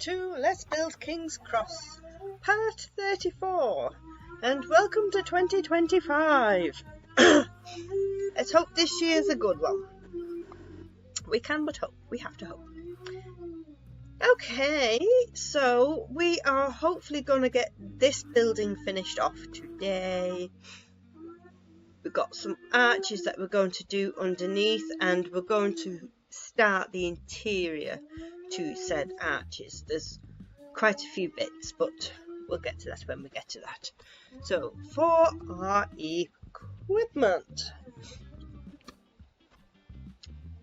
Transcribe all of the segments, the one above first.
to Let's Build King's Cross, part 34, and welcome to 2025. Let's hope this year's a good one. We can but hope. We have to hope. Okay, so we are hopefully going to get this building finished off today. We've got some arches that we're going to do underneath, and we're going to start the interior to said arches. There's quite a few bits, but we'll get to that when we get to that. So for our equipment,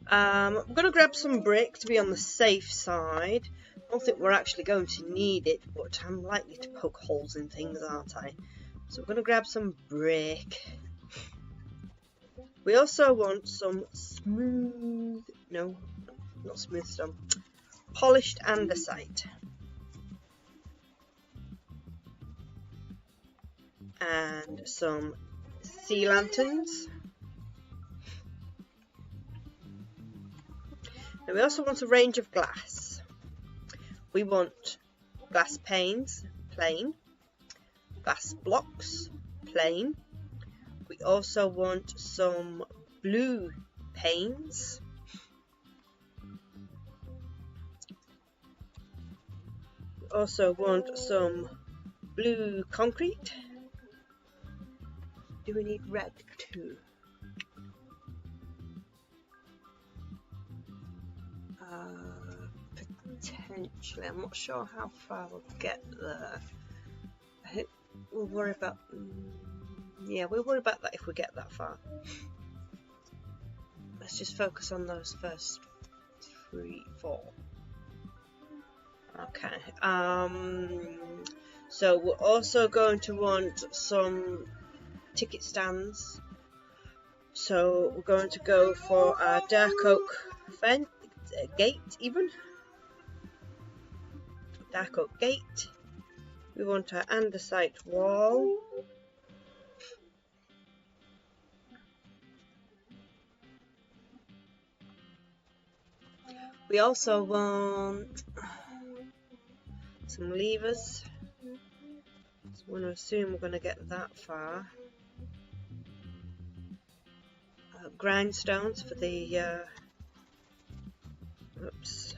I'm going to grab some brick to be on the safe side. I don't think we're actually going to need it, but I'm likely to poke holes in things, aren't I? So we're going to grab some brick. We also want some smooth, no, not smooth stone, polished andesite. And some sea lanterns. And we also want a range of glass. We want glass panes, plain, glass blocks, plain. We also want some blue panes. We also want some blue concrete. Do we need red too? Potentially. I'm not sure how far we'll get there. I think we'll worry about... yeah, we'll worry about that if we get that far. Let's just focus on those first 3, 4. Okay. So we're also going to want some ticket stands. So we're going to go for our dark oak fence, gate even. Dark oak gate. We want our andesite wall. We also want some levers. So I'm going to assume we're going to get that far. Grindstones for the oops.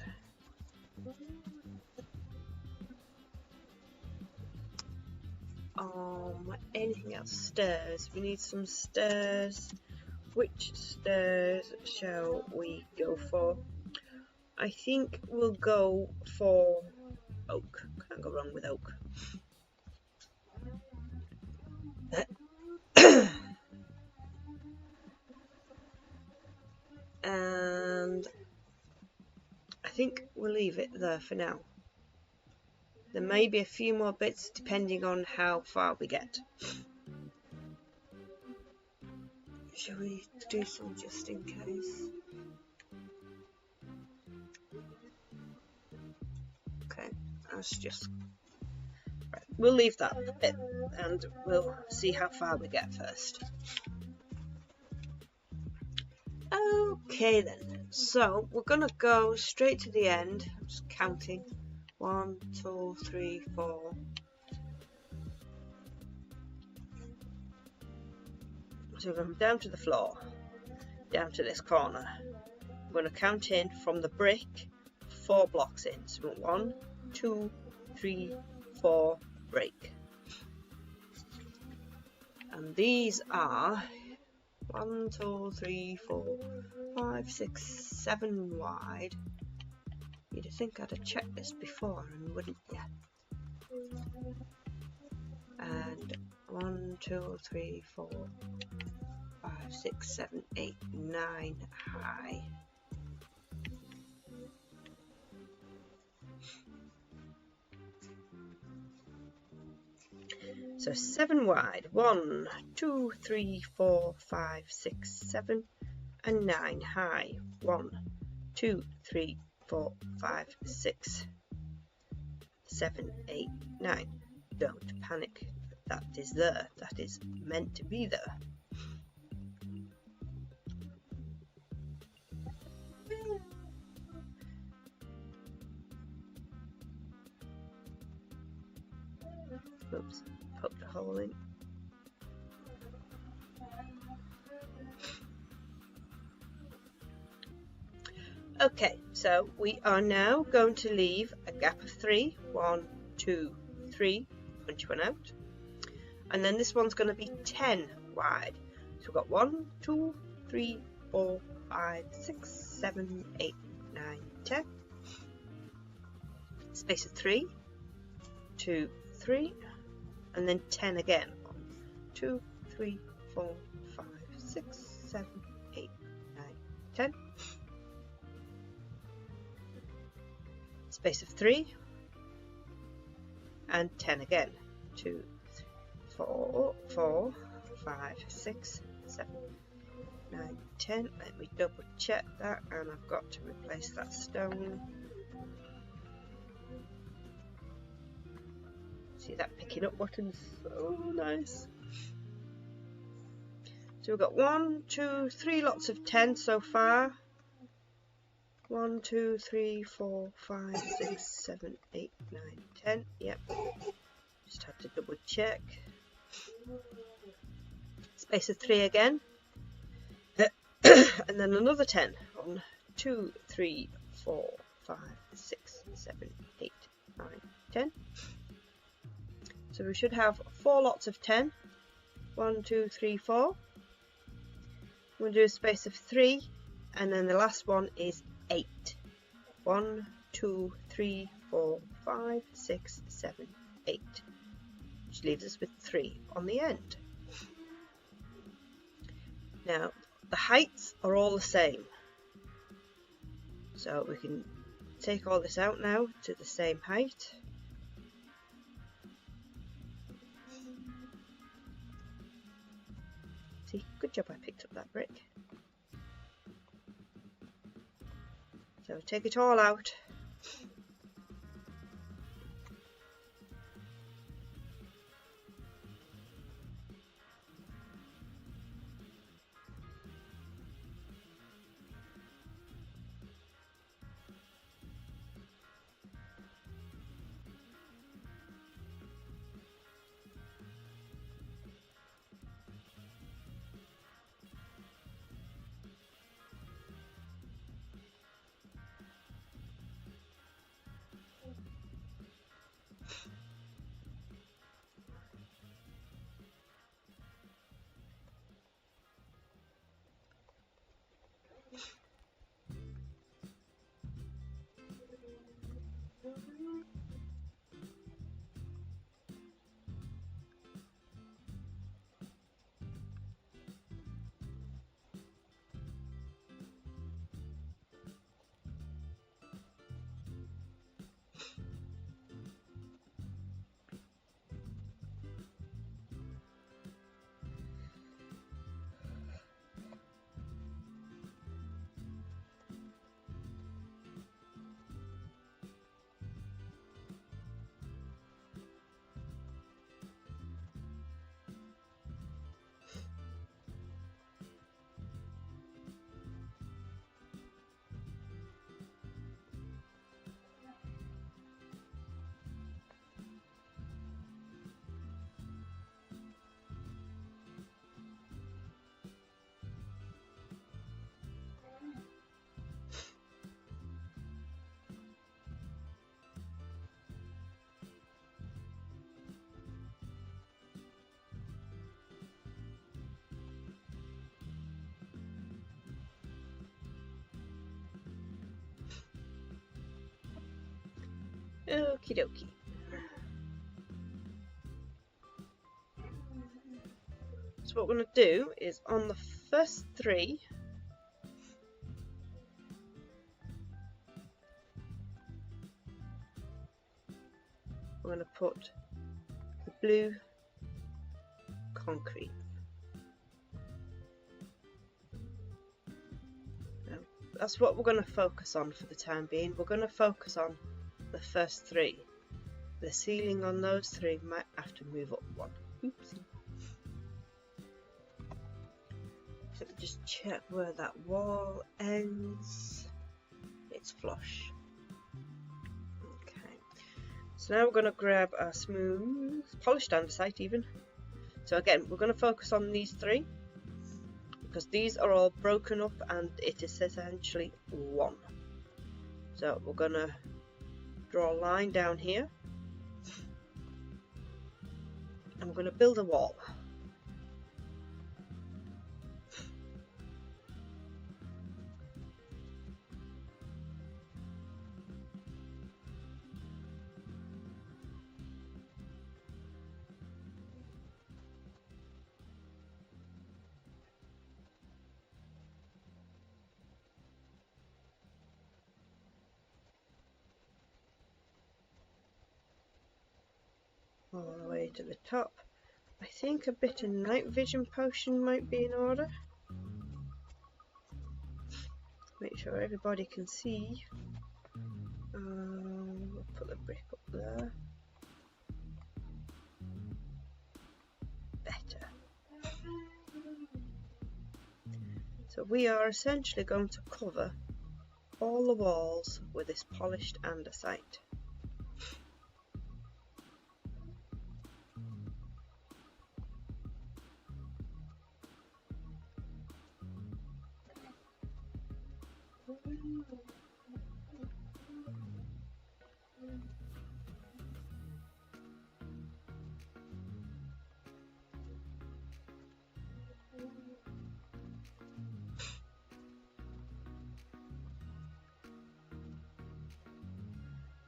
Anything else? Stairs. We need some stairs. Which stairs shall we go for? I think we'll go for oak. Can't go wrong with oak. And I think we'll leave it there for now. There may be a few more bits depending on how far we get. Shall we do some just in case? Okay, that's just... right, we'll leave that bit and we'll see how far we get first. Okay then, so we're gonna go straight to the end. I'm just counting. 1, 2, 3, 4. So we're going down to the floor, down to this corner. We're going to count in from the brick 4 blocks in. So 1, 2, 3, 4, break. And these are 1, 2, 3, 4, 5, 6, 7 wide. You'd think I'd have checked this before, and wouldn't you? And 1, 2, 3, 4, 5, 6, 7, 8, 9 high. So 7 wide. 1, 2, 3, 4, 5, 6, 7, and 9 high. 1, 2, 3, 4, 5, 6, 7, 8, 9. Don't panic. That is there. That is meant to be there. hole in. Okay, so we are now going to leave a gap of 3. 1, 2, 3. Punch one out. And then this one's going to be 10 wide. So we've got 1, 2, 3, 4, 5, 6, 7, 8, 9, 10. Space of 3, 2, 3, and then 10 again. 1, 2, 3, 4, 5, 6, 7, 8, 9, 10. Space of 3, and 10 again. 2, 3, 4, 4, 5, 6, 7, 9, 10. Let me double check that, and I've got to replace that stone. See that picking up button? So nice. So we've got 1, 2, 3 lots of 10 so far. 1, 2, 3, 4, 5, 6, 7, 8, 9, 10. Yep. Just have to double check. Space of 3 again. And then another 10. 1, 2, 3, 4, 5, 6, 7, 8, 9, 10. So we should have 4 lots of 10. 1, 2, 3, 4. We'll do a space of 3, and then the last one is 8. 1, 2, 3, 4, 5, 6, 7, 8. Which leaves us with 3 on the end. Now, the heights are all the same. So we can take all this out now to the same height. See, good job I picked up that brick. So take it all out. Okie dokie. So what we're going to do is on the first 3, we're going to put the blue concrete. Now, that's what we're going to focus on for the time being. We're going to focus on the first 3. The ceiling on those 3 might have to move up 1. Oopsie. So just check where that wall ends. It's flush. Okay. So now we're going to grab our smooth, polished andesite even. So again, we're going to focus on these three, because these are all broken up and it is essentially one. So we're going to draw a line down here, and we're going to build a wall. All the way to the top. I think a bit of night vision potion might be in order. Make sure everybody can see. We'll put the brick up there. Better. So we are essentially going to cover all the walls with this polished andesite.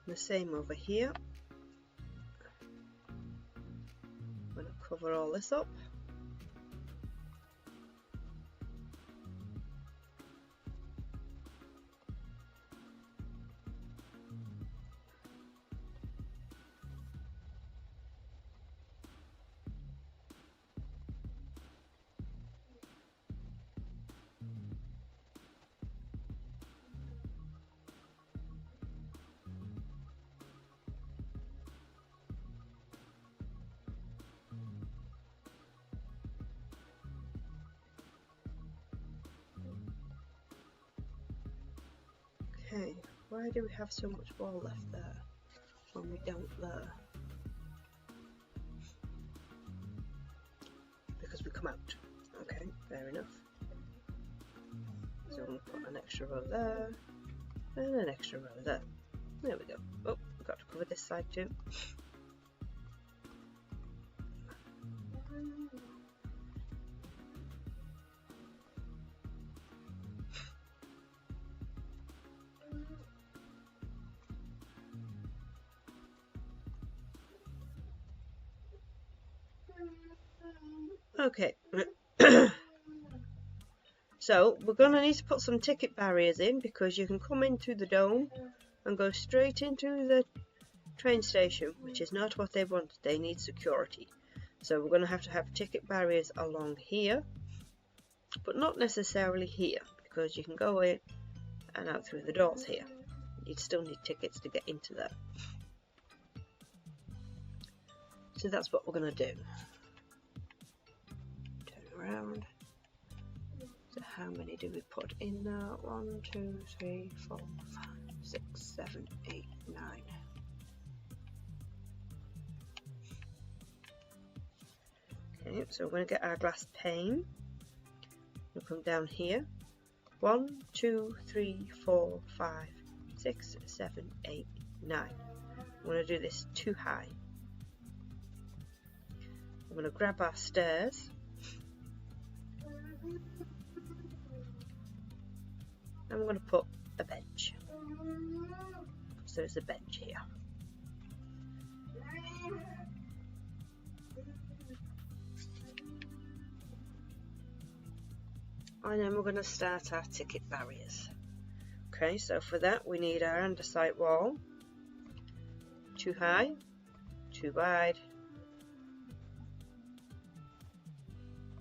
The same over here. I'm going to cover all this up. Okay, why do we have so much wall left there when we don't there? Because we come out. Okay, fair enough. So I'm going to put an extra row there and an extra row there. There we go. Oh, we've got to cover this side too. Okay, so we're going to need to put some ticket barriers in, because you can come in through the dome and go straight into the train station, which is not what they want. They need security. So we're going to have ticket barriers along here, but not necessarily here, because you can go in and out through the doors here. You'd still need tickets to get into there. So that's what we're going to do. Around. So how many do we put in there? 1, 2, 3, 4, 5, 6, 7, 8, 9. Okay, so we're going to get our glass pane. We'll come down here. 1, 2, 3, 4, 5, 6, 7, 8, 9. I'm going to do this too high. I'm going to grab our stairs. I'm going to put a bench, because there's a bench here. And then we're going to start our ticket barriers. Okay, so for that we need our andesite wall. Too high, too wide,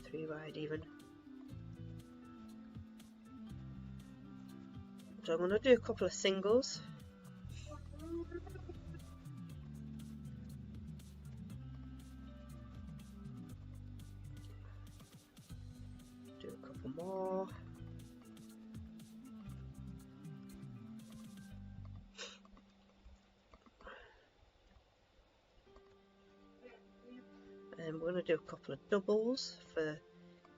3 wide even. So I'm going to do a couple of singles. Do a couple more. to do a couple of doubles for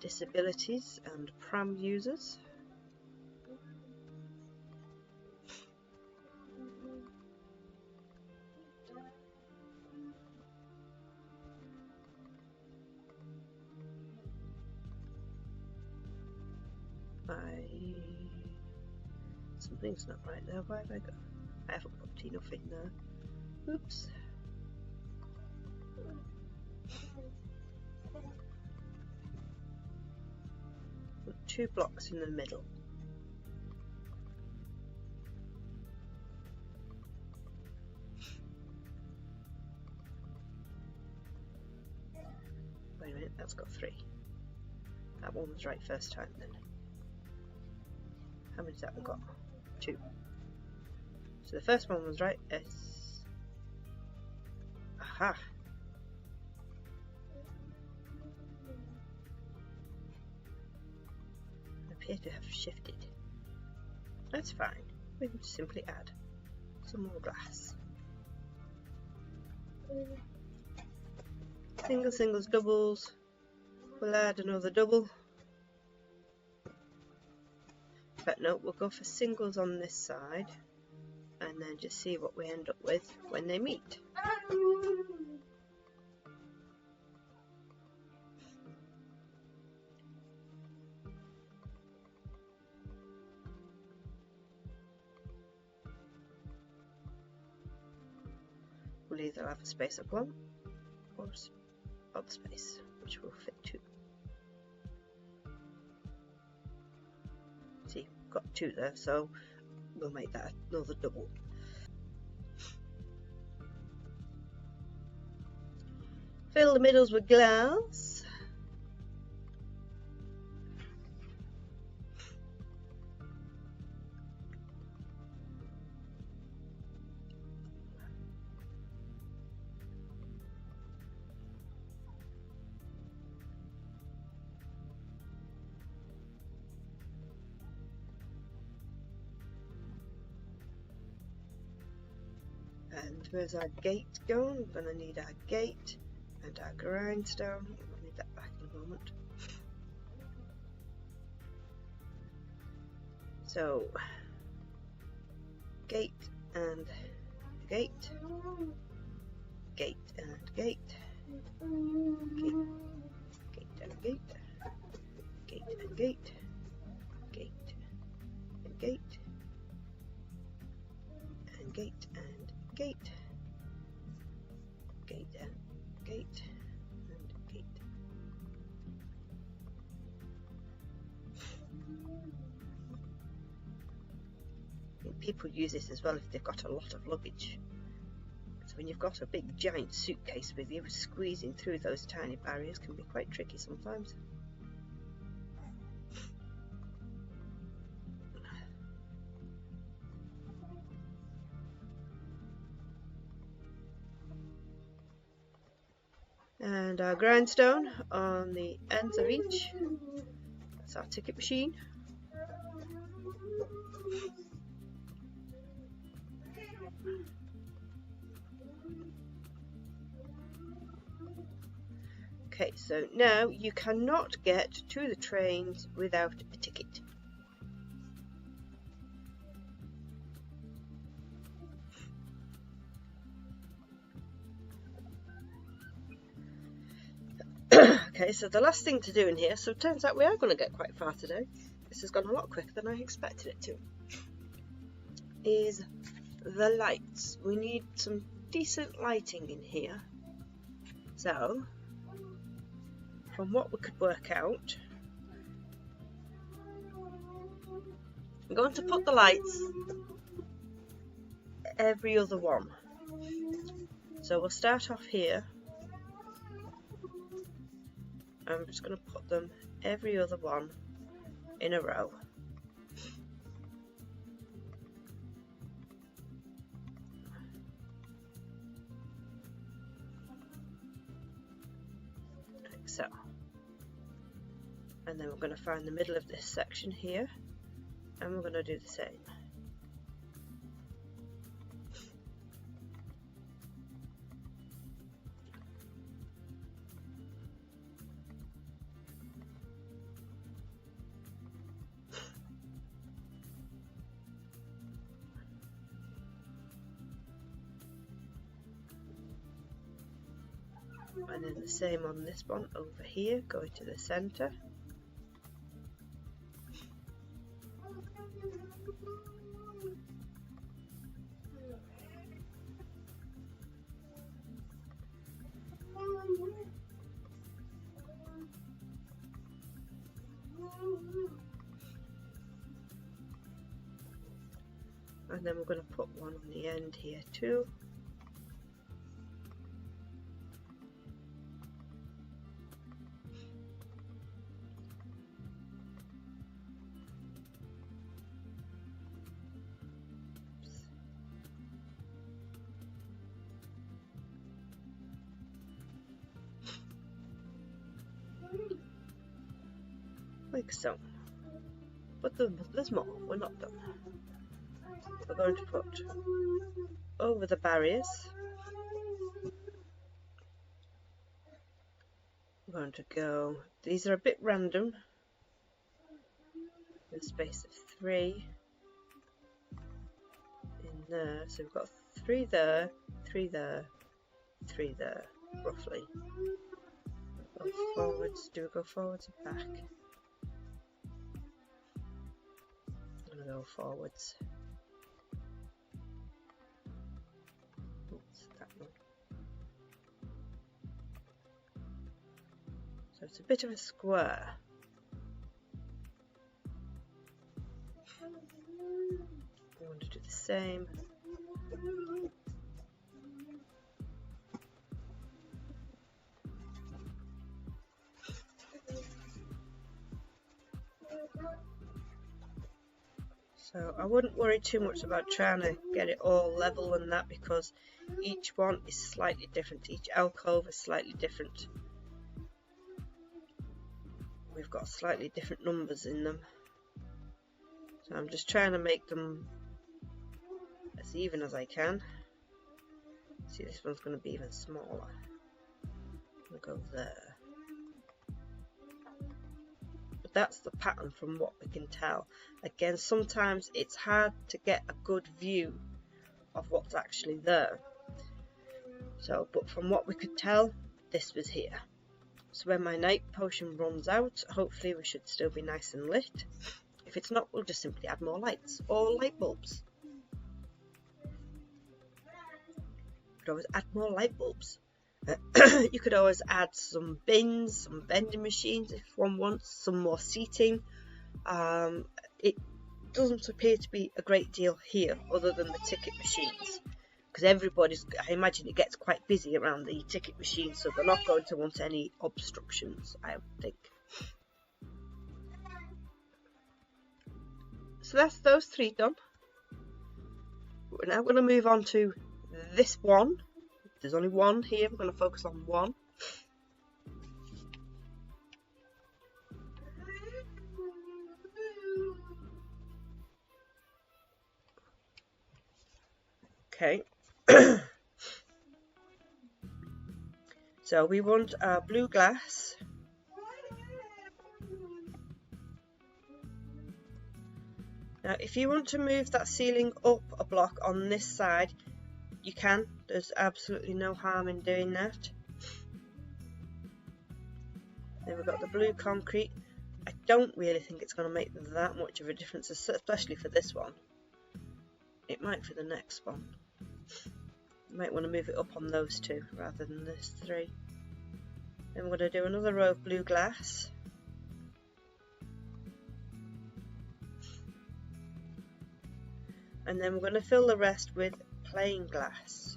disabilities and pram users. Something's not right there. Why have I got? I haven't put enough in there. Oops. Put 2 blocks in the middle. Wait a minute, that's got 3. That one was right first time then. How many's that one got? 2. So the first one was right. Aha! I appear to have shifted. That's fine. We can simply add some more glass. Singles, singles, doubles. We'll add another double. But no, we'll go for singles on this side and then just see what we end up with when they meet. We'll either have a space of 1 or other space, which will fit 2. See, got 2 there, so we'll make that another double. Fill the middles with glass. And where's our gate going? We're going to need our gate and our grindstone. We'll need that back in a moment. So, gate and gate, gate and gate, gate, gate and gate, gate and gate, gate and gate, and gate and gate, gate and gate, and gate. People use this as well if they've got a lot of luggage. So when you've got a big giant suitcase with you, squeezing through those tiny barriers can be quite tricky sometimes. And our grindstone on the ends of each. That's our ticket machine. Okay, so now you cannot get to the trains without a ticket. Okay, so the last thing to do in here, so it turns out we are going to get quite far today. This has gone a lot quicker than I expected it to. Is the lights. We need some decent lighting in here. So, from what we could work out, I'm going to put the lights every other one. So we'll start off here. I'm just going to put them every other one in a row. Like so. And then we're going to find the middle of this section here, and we're going to do the same. And then the same on this one over here, going to the centre. And then we're going to put one on the end here too. Like so. But there's more, we're not done. We're going to put over the barriers. We're going to go, these are a bit random, in a space of 3 in there, so we've got 3 there, 3 there, 3 there, roughly. Go forwards, do we go forwards and back? I'm going to go forwards. Oops, that one. So it's a bit of a square. I want to do the same. So I wouldn't worry too much about trying to get it all level and that, because each one is slightly different. Each alcove is slightly different. We've got slightly different numbers in them. So I'm just trying to make them as even as I can. See, this one's going to be even smaller. I'm going to go there. But that's the pattern from what we can tell. Again, sometimes it's hard to get a good view of what's actually there. So, but from what we could tell, this was here. So when my night potion runs out, hopefully we should still be nice and lit. If it's not, we'll just simply add more lights or light bulbs. You could always add more light bulbs. You could always add some bins, some vending machines if one wants, some more seating. It doesn't appear to be a great deal here other than the ticket machines. Because I imagine it gets quite busy around the ticket machines, so they're not going to want any obstructions, I would think. So that's those 3 done. We're now going to move on to this one. There's only one here, we're going to focus on one. Okay. So we want our blue glass. Now if you want to move that ceiling up a block on this side, you can. There's absolutely no harm in doing that. Then we've got the blue concrete. I don't really think it's going to make that much of a difference, especially for this one. It might for the next one. You might want to move it up on those 2 rather than this 3. Then we're going to do another row of blue glass. And then we're going to fill the rest with plain glass.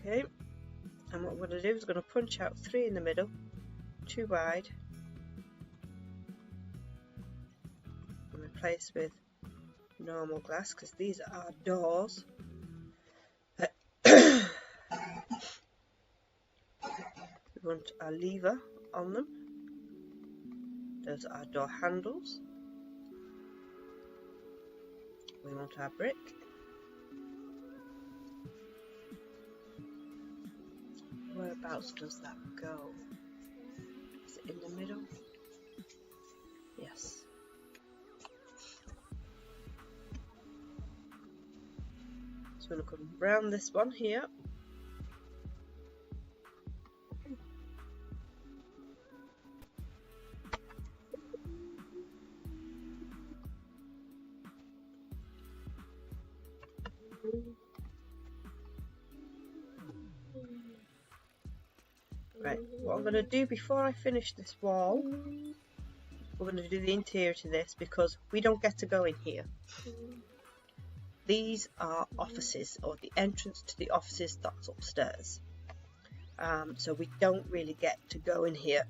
Okay, and what we're going to do is we're going to punch out 3 in the middle, 2 wide, replace with normal glass because these are our doors. We want our lever on them. Those are our door handles. We want our brick. Whereabouts does that go? Is it in the middle? Yes. So we're going to come round this one here. Right, what I'm going to do before I finish this wall, we're going to do the interior to this because we don't get to go in here. These are offices, or the entrance to the offices that's upstairs. So we don't really get to go in here.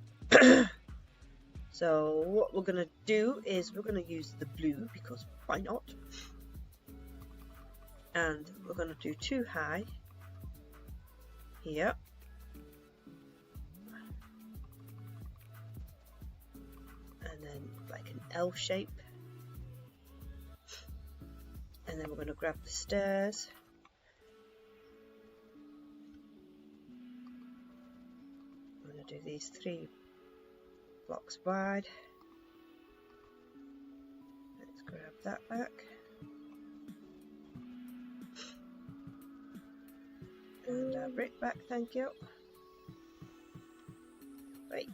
So what we're going to do is we're going to use the blue because why not? And we're going to do 2 high here. And then like an L shape. And then we're going to grab the stairs. I'm going to do these 3 blocks wide. Let's grab that back. And our brick back, thank you. Right,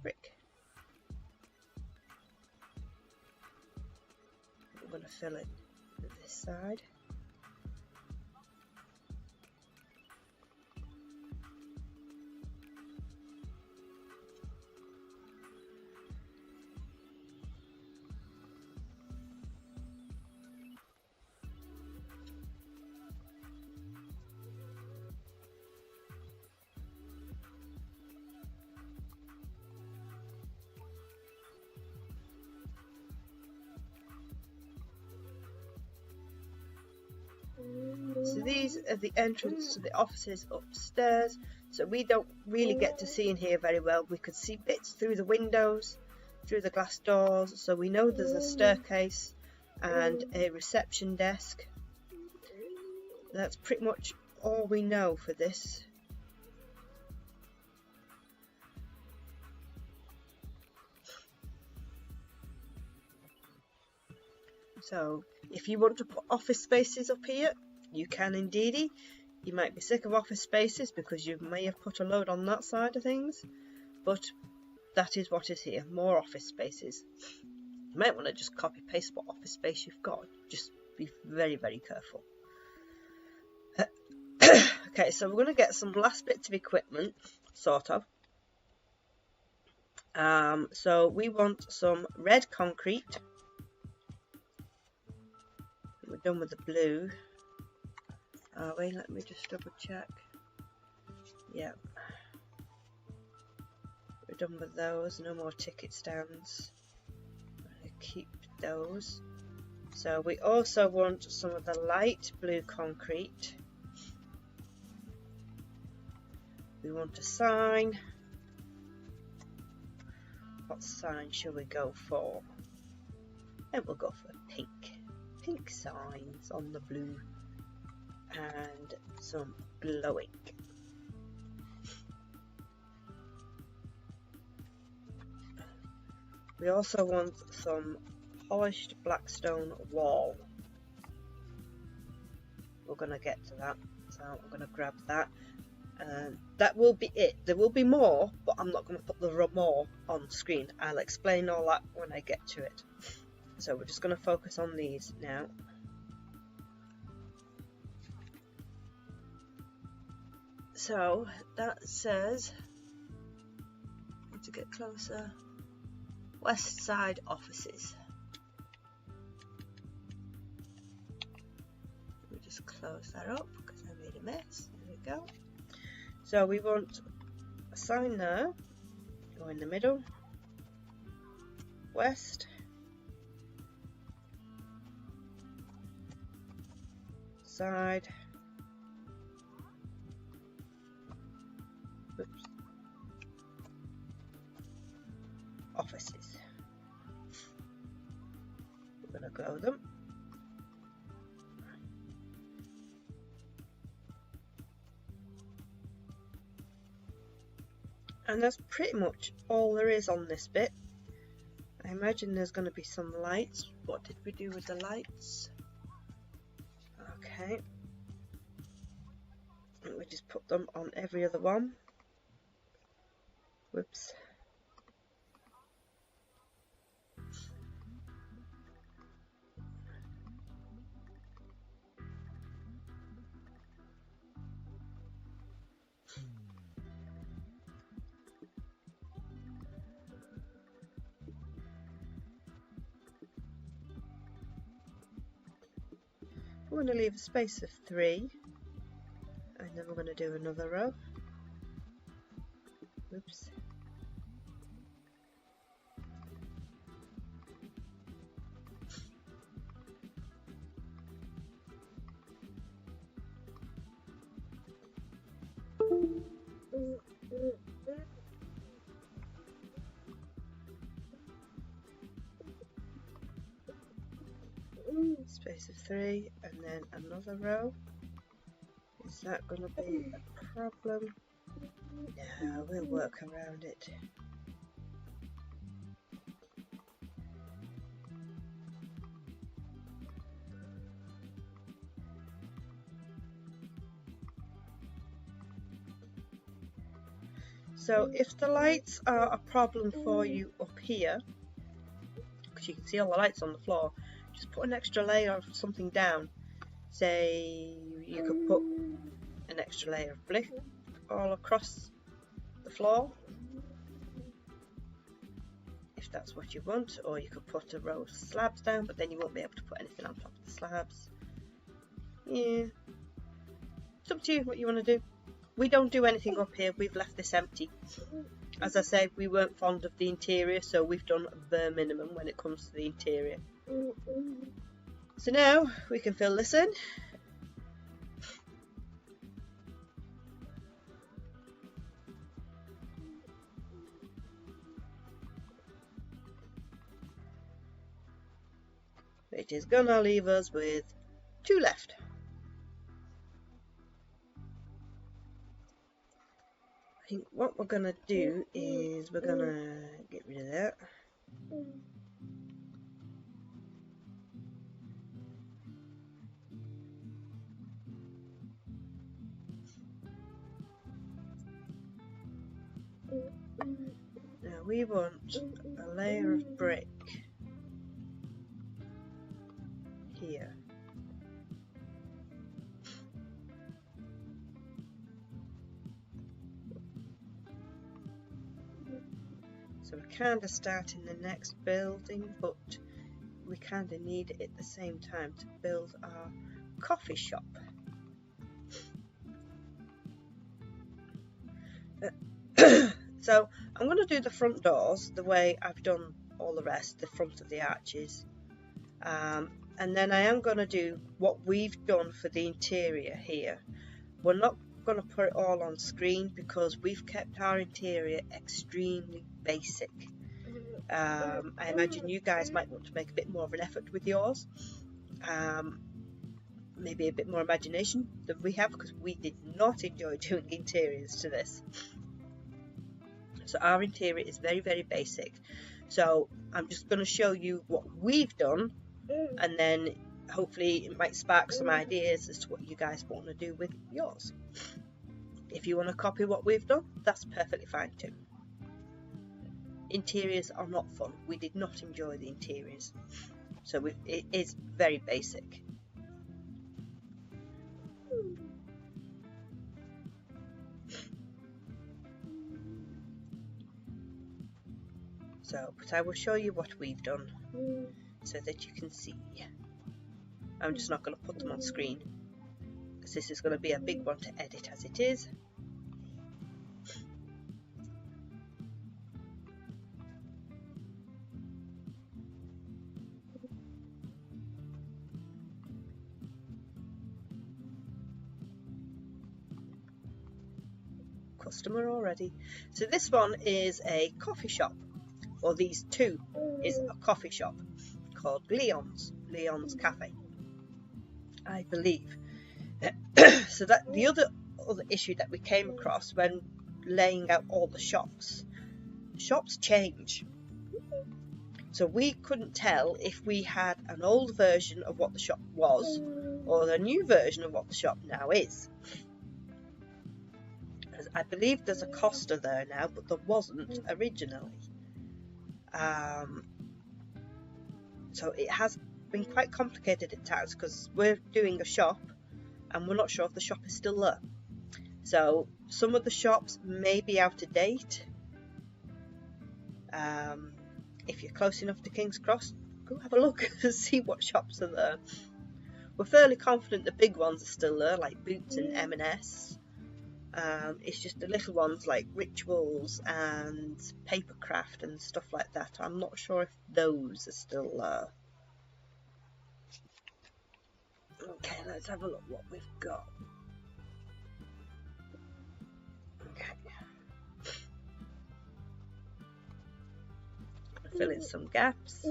brick. I'm going to fill it with this side. So these are the entrance to the offices upstairs, so we don't really get to see in here very well. We could see bits through the windows, through the glass doors, so we know there's a staircase and a reception desk. That's pretty much all we know for this. So if you want to put office spaces up here, you can indeedy. You might be sick of office spaces because you may have put a load on that side of things, but that is what is here, more office spaces. You might want to just copy paste what office space you've got, just be very, very careful. Okay, so we're going to get some last bits of equipment, sort of. So we want some red concrete. We're done with the blue. Are we? Let me just double check. Yeah. We're done with those. No more ticket stands. I'm going to keep those. So we also want some of the light blue concrete. We want a sign. What sign shall we go for? And we'll go for pink. Pink signs on the blue. And some glowing. We also want some polished blackstone wall. We're going to get to that, so I'm going to grab that. That will be it. There will be more, but I'm not going to put the more on screen. I'll explain all that when I get to it. So we're just going to focus on these now. So that says, need to get closer, West Side offices. Let me just close that up because I made a mess. There we go. So we want a sign there, go in the middle, west, side. Oops. Offices. We're going to grow them. And that's pretty much all there is on this bit. I imagine there's going to be some lights. What did we do with the lights? Okay. And we just put them on every other one. Whoops. I'm going to leave a space of 3, and then we're going to do another row. Oops. Space of 3, and then another row. Is that going to be a problem? No, we'll work around it. So if the lights are a problem for you up here, because you can see all the lights on the floor, just put an extra layer of something down. Say you could put an extra layer of brick all across the floor, if that's what you want, or you could put a row of slabs down, but then you won't be able to put anything on top of the slabs. Yeah, it's up to you what you want to do. We don't do anything up here, we've left this empty. As I said, we weren't fond of the interior, so we've done the minimum when it comes to the interior. So now we can fill this in. Which is gonna leave us with 2 left. I think what we're gonna do is we're gonna get rid of that. Now we want a layer of brick here. So we kind of start in the next building, but we kind of need it at the same time to build our coffee shop. So I'm going to do the front doors the way I've done all the rest, the front of the arches. And then I am going to do what we've done for the interior here. We're not going to put it all on screen because we've kept our interior extremely basic. I imagine you guys might want to make a bit more of an effort with yours. Maybe a bit more imagination than we have, because we did not enjoy doing interiors to this. So our interior is very, very basic. So I'm just going to show you what we've done, and then hopefully it might spark some ideas as to what you guys want to do with yours. If you want to copy what we've done, that's perfectly fine too. Interiors are not fun. We did not enjoy the interiors. So it is very basic. So, but I will show you what we've done so that you can see. I'm just not going to put them on screen because this is going to be a big one to edit as it is. customer already. So this one is a coffee shop, or these two is a coffee shop called Leon's Cafe, I believe. So that the other issue that we came across when laying out all the shops change. So we couldn't tell if we had an old version of what the shop was or the new version of what the shop now is. Because I believe there's a Costa there now, but there wasn't originally. So it has been quite complicated at times because we're doing a shop and we're not sure if the shop is still there. So some of the shops may be out of date. If you're close enough to King's Cross, go have a look and see what shops are there. We're fairly confident the big ones are still there, like Boots and M&S. It's just the little ones like Rituals and Papercraft and stuff like that. I'm not sure if those are still there. Okay, let's have a look what we've got. Okay. Fill in some gaps.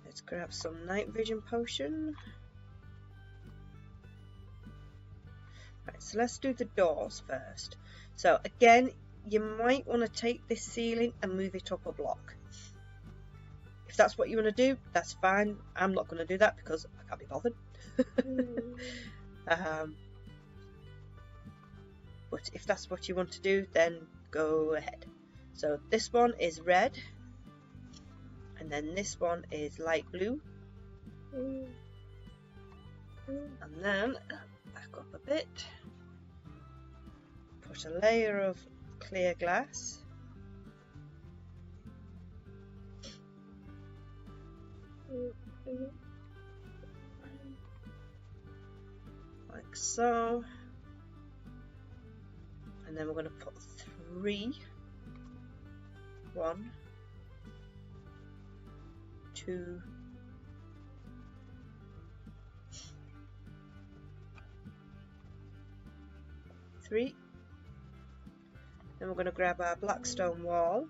Let's grab some night vision potion. Right, so let's do the doors first. So again, you might want to take this ceiling and move it up a block. If that's what you want to do, that's fine. I'm not going to do that because I can't be bothered. But if that's what you want to do, then go ahead. So this one is red, and then this one is light blue, and then back up a bit, put a layer of clear glass. Like so, and then we're going to put 3, 1, 2, 3. Then we're going to grab our black stone wall.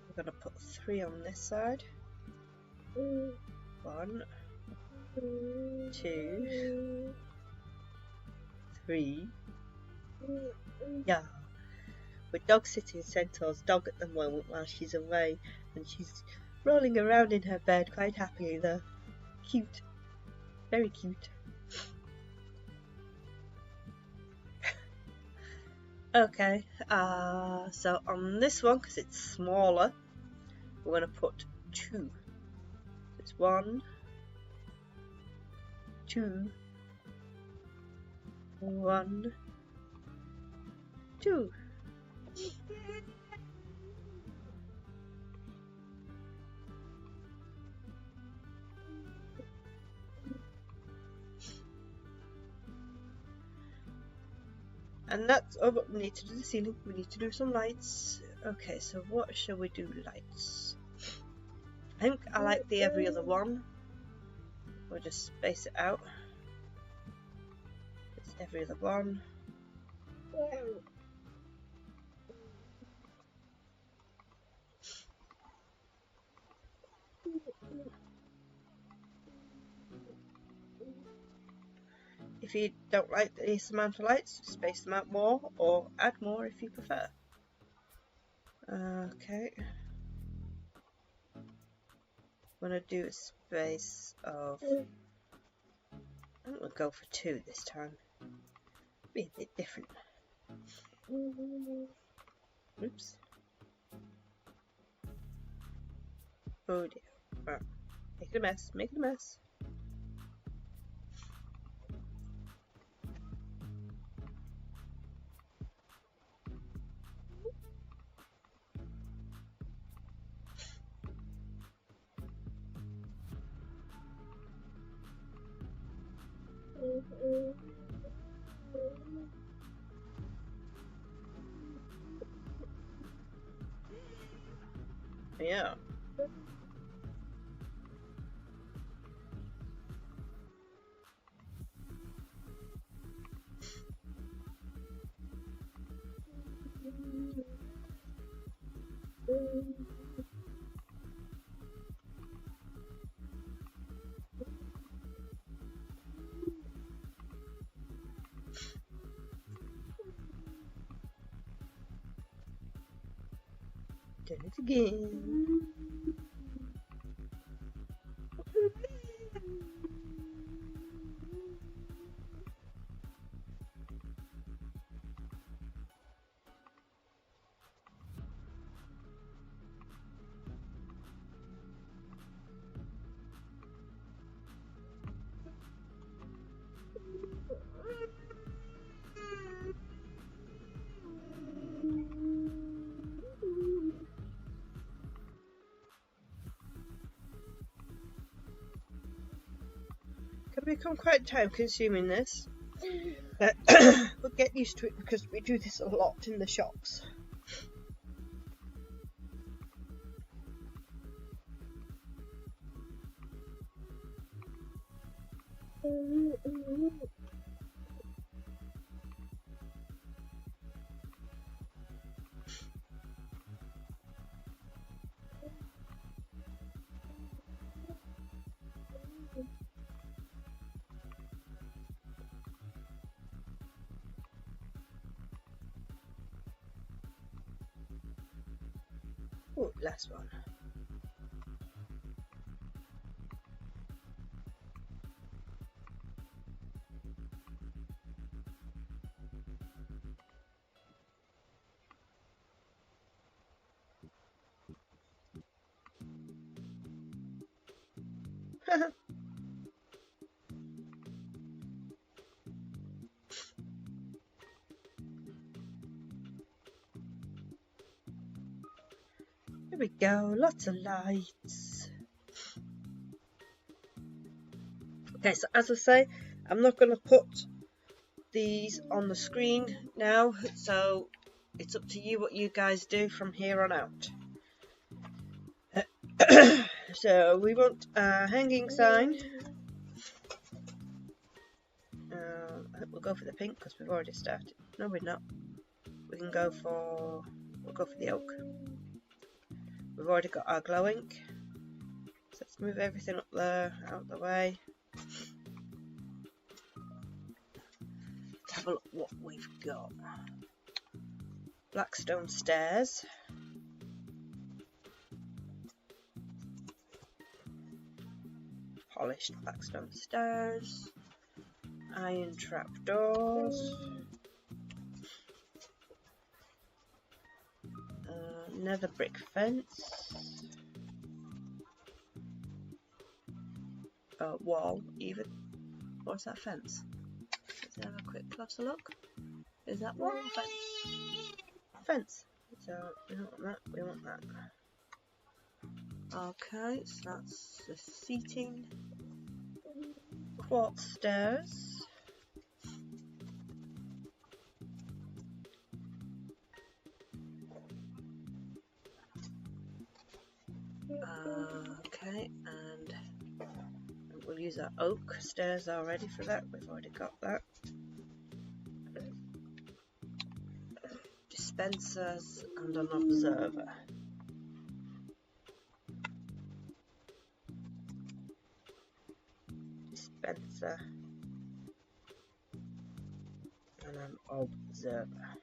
We're going to put 3 on this side. 1, 2, 3. Yeah. We're dog sitting Centaur's dog at the moment while she's away, and she's rolling around in her bed quite happily there. Cute. Very cute. Okay, so on this one, because it's smaller, we're going to put 2. It's 1, 2, 1, 2. And that's all what we need to do the ceiling. We need to do some lights. Okay, so what shall we do lights? I think I like the every other one. We'll just space it out. It's every other one. If you don't like this amount of lights, space them out more or add more if you prefer. Okay. I'm going to do a space of, I'm going to go for 2 this time. Be a bit different. Oops. Oh dear. Right. Make it a mess, make it a mess. Yeah. Done it again. Can become quite time consuming this. We'll get used to it because we do this a lot in the shops. Oh, last one. There we go, lots of lights. Okay, so as I say, I'm not going to put these on the screen now, so it's up to you what you guys do from here on out. So we want a hanging sign. We'll go for the pink because we've already started. No, we're not. We can go for. We'll go for the oak. We've already got our glow ink. So let's move everything up there, out of the way. Let's have a look what we've got. Blackstone stairs. Polished blackstone stairs. Iron trapdoors. Nether brick fence. Wall, even. What's that fence? Let's have a quick closer look. Is that wall or fence? Fence. So we don't want that, we want that. Okay, so that's the seating. Quartz stairs. Okay, and we'll use our oak stairs already for that. We've already got that. Dispensers and an observer. Dispenser and an observer.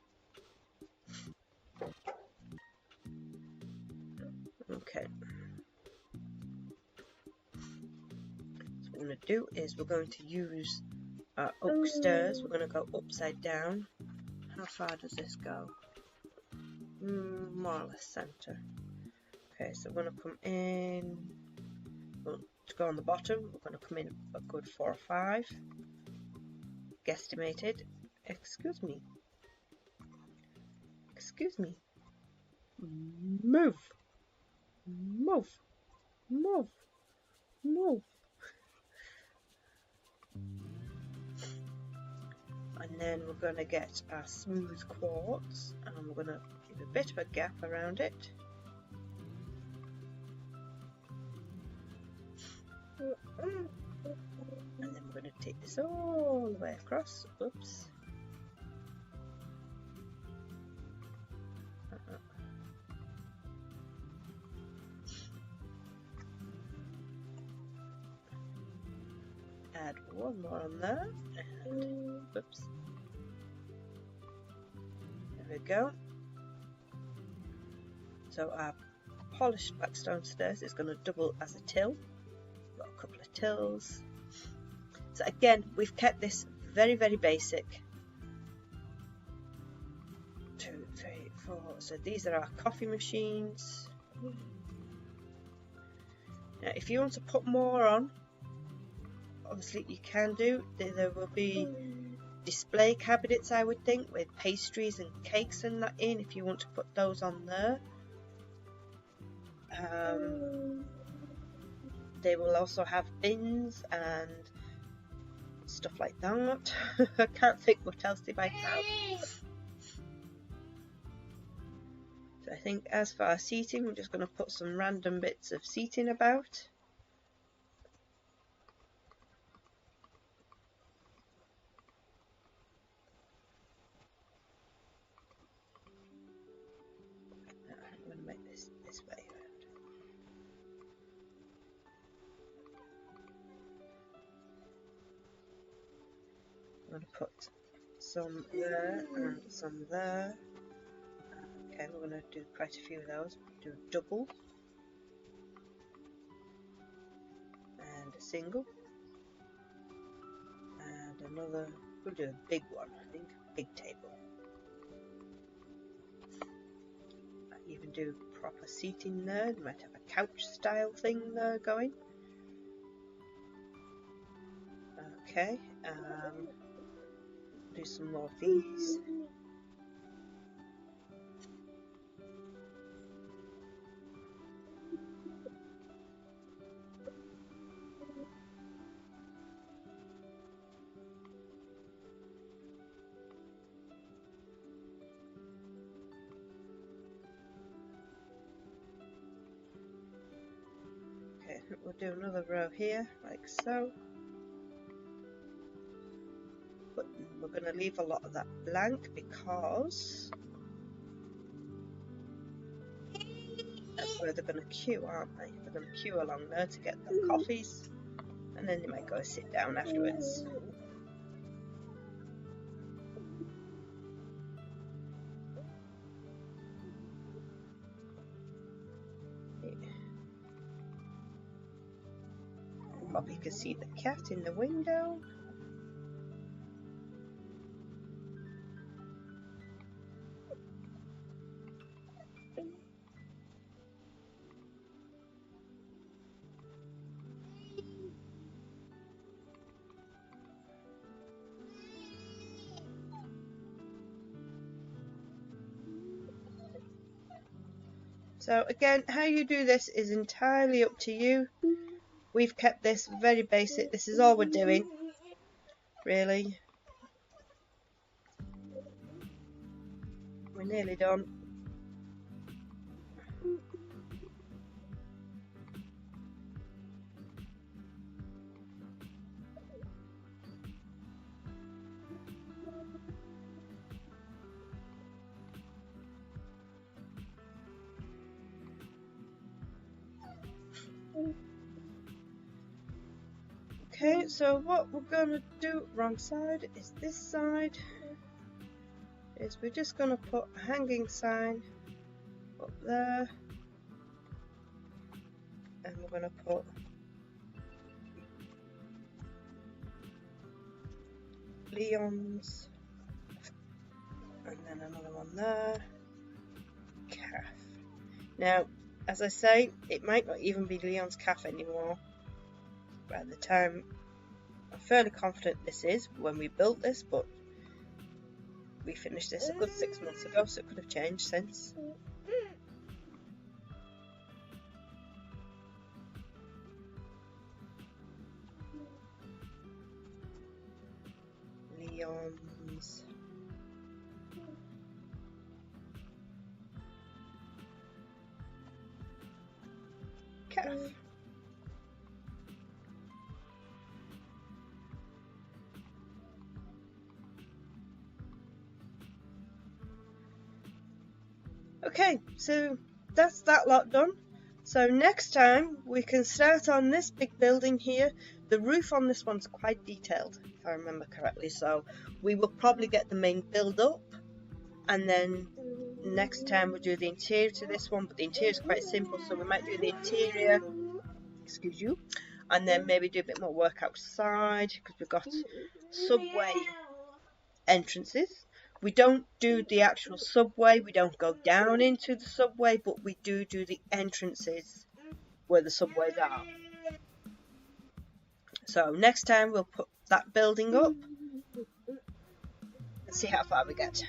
Okay. So what we're going to do is we're going to use our oak stairs. We're going to go upside down. How far does this go? More or less centre. Okay, so we're going to come in. Well, to go on the bottom, we're going to come in a good 4 or 5. Guesstimated. Excuse me. Excuse me. Move. Move. Move. Move. And then we're going to get our smooth quartz and we're going to give a bit of a gap around it. And then we're going to take this all the way across. Oops. Add one more on there. And oops. There we go. So our polished blackstone stairs is going to double as a till. Got a couple of tills. So again, we've kept this very, very basic. 2, 3, 4. So these are our coffee machines. Now, if you want to put more on, obviously you can do. There will be display cabinets, I would think, with pastries and cakes and that in, if you want to put those on there. They will also have bins and stuff like that. I can't think what else they might have. So I think as for our seating, we're just going to put some random bits of seating about. I'm going to make this way around. I'm going to put some there and some there. Okay, we're going to do quite a few of those. Do a double and a single and another. We'll do a big one, I think, big table. I even do proper seating there. You might have a couch style thing there going. Okay, do some more of these. Okay, we'll do another row here, like so. But we're going to leave a lot of that blank because that's where they're going to queue, aren't they? They're going to queue along there to get their coffees, and then they might go sit down afterwards. Probably can see the cat in the window. So again, how you do this is entirely up to you. We've kept this very basic. This is all we're doing, really. We're nearly done. Okay, so what we're going to do, wrong side, is this side, is we're just going to put a hanging sign up there, and we're going to put Leon's, and then another one there, calf. Now, as I say, it might not even be Leon's calf anymore. By the time, I'm fairly confident this is when we built this, but we finished this a good 6 months ago, so it could have changed since. Leon's calf. Okay, so that's that lot done. So next time we can start on this big building here. The roof on this one's quite detailed, if I remember correctly, so we will probably get the main build up, and then next time we'll do the interior to this one, but the interior is quite simple, so we might do the interior, excuse you, and then maybe do a bit more work outside, because we've got subway entrances. We don't do the actual subway, we don't go down into the subway, but we do the entrances where the subways are. So next time we'll put that building up and see how far we get.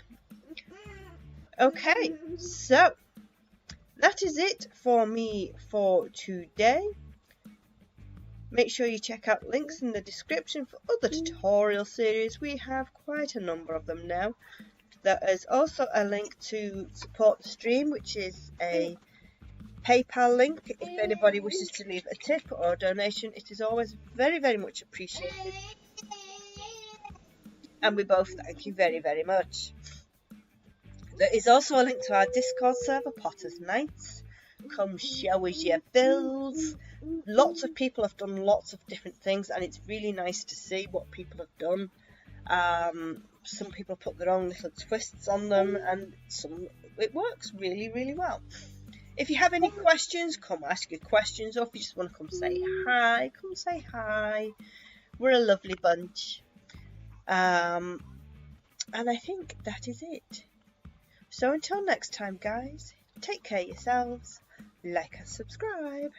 Okay, so that is it for me for today. Make sure you check out links in the description for other tutorial series. We have quite a number of them now. There is also a link to support the stream, which is a PayPal link. If anybody wishes to leave a tip or a donation, it is always very, very much appreciated. And we both thank you very, very much. There is also a link to our Discord server, Potter's Nights. Come show us your builds. Lots of people have done lots of different things, and it's really nice to see what people have done. Some people put their own little twists on them, and it works really, really well. If you have any questions, come ask your questions, or if you just want to come say hi, come say hi. We're a lovely bunch. And I think that is it. So until next time, guys, take care of yourselves, like and subscribe.